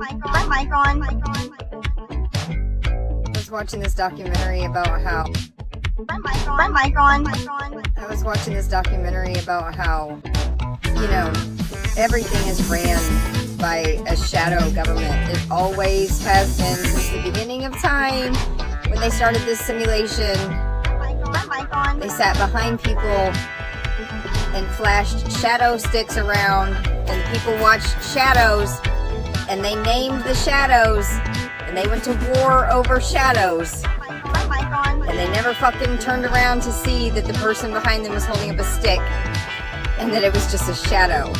I was watching this documentary about how everything is ran by a shadow government. It always has been since the beginning of time. When they started this simulation, they sat behind people and flashed shadow sticks around, and people watched shadows, and they named the shadows, and they went to war over shadows, and they never fucking turned around to see that the person behind them was holding up a stick and that it was just a shadow.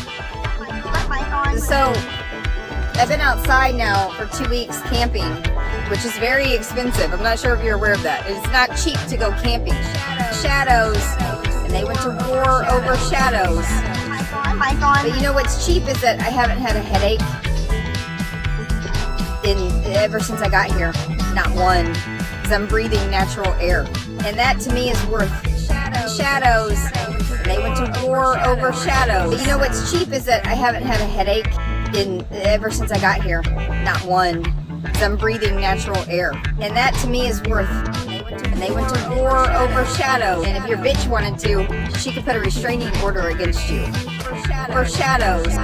So I've been outside now for 2 weeks camping, which is very expensive. I'm not sure if you're aware of that. It's not cheap to go camping. Shadows, and they went to war over shadows. But you know what's cheap is that I haven't had a headache ever since I got here. Not one, because I'm breathing natural air, and that to me is worth shadows. And they went to war over shadows. But you know what's cheap is that I haven't had a headache ever since I got here. Not one, because I'm breathing natural air, and that to me is worth. And they went to war over shadows. And if your bitch wanted to, she could put a restraining order against you for shadows.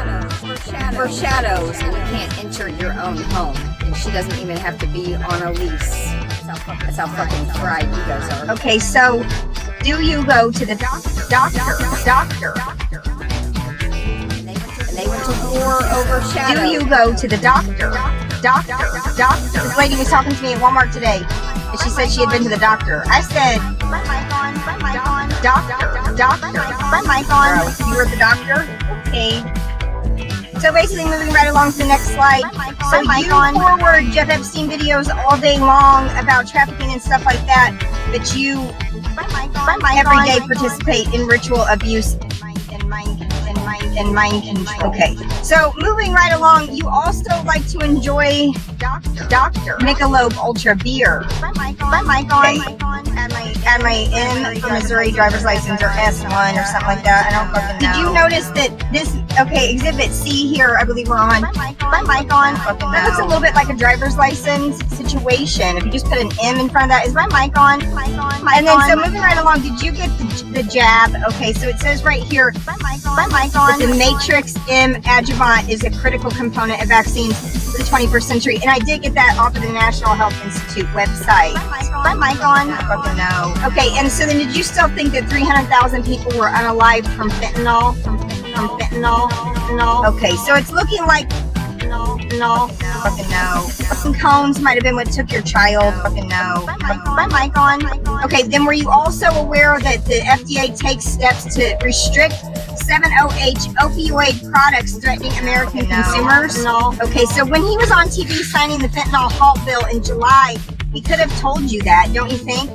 For shadows, and you can't enter your own home. And she doesn't even have to be on a lease. That's how fucking fried you guys are. Okay, so do you go to the doctor? And they went to war over shadows. Do you go to the doctor? This lady was talking to me at Walmart today, and she said she had been to the doctor. I said, doctor. You were at the doctor? Okay. So basically, moving right along to the next slide. So you forward Jeff Epstein videos all day long about trafficking and stuff like that, but you every day participate in ritual abuse and mind control. Okay. So moving right along, you also like to enjoy Michelob Ultra beer. Okay. Add my M for Missouri driver's license or S1 or something like that. I don't fucking know. Did you notice that this? Okay, Exhibit C here, I believe we're on. That looks a little bit like a driver's license situation. If you just put an M in front of that, is my mic on? And then, so moving right along, did you get the jab? Okay, so it says right here, that the Matrix M adjuvant is a critical component of vaccines for the 21st century. And I did get that off of the National Health Institute website. My mic on? Fucking no. Okay, and so then did you still think that 300,000 people were unalived from fentanyl? No. Okay, so it's looking like no. Fucking no. Fucking cones might have been what took your child. Fucking no. My mic on? Okay, then were you also aware that the FDA takes steps to restrict 7-OH opioid products threatening American consumers? No. Okay, so when he was on TV signing the fentanyl halt bill in July, he could have told you that, don't you think?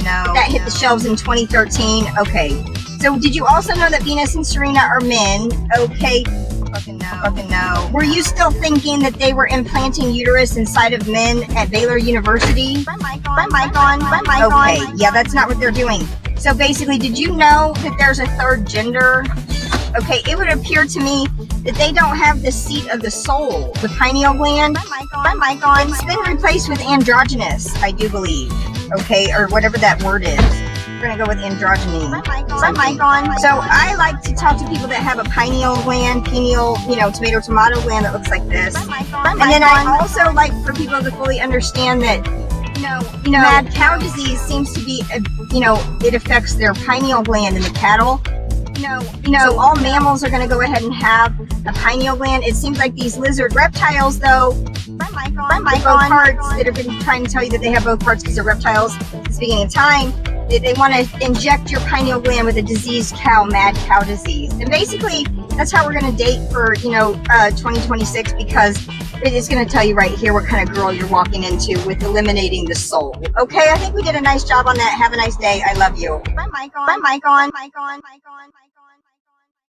No. That hit the shelves in 2013. Okay. So did you also know that Venus and Serena are men? Okay. Fucking no. Were you still thinking that they were implanting uterus inside of men at Baylor University? My mic on. Okay, yeah, that's not what they're doing. So basically, did you know that there's a third gender? Okay, it would appear to me that they don't have the seat of the soul, the pineal gland. My mic on. It's been replaced with androgynous, I do believe. Okay, or whatever that word is. We're gonna go with androgyny. My mic on. So I like to talk to people that have a pineal gland, tomato gland that looks like this. And then I also like for people to fully understand that, mad cow disease seems to be, it affects their pineal gland in the cattle. So all mammals are going to go ahead and have a pineal gland. It seems like these lizard reptiles, though, both parts that have been trying to tell you that they have both parts because they're reptiles since the beginning of time. They want to inject your pineal gland with a diseased cow, mad cow disease. And basically, that's how we're going to date for, 2026, because it is going to tell you right here what kind of girl you're walking into with eliminating the soul. Okay, I think we did a nice job on that. Have a nice day. I love you. My mic on.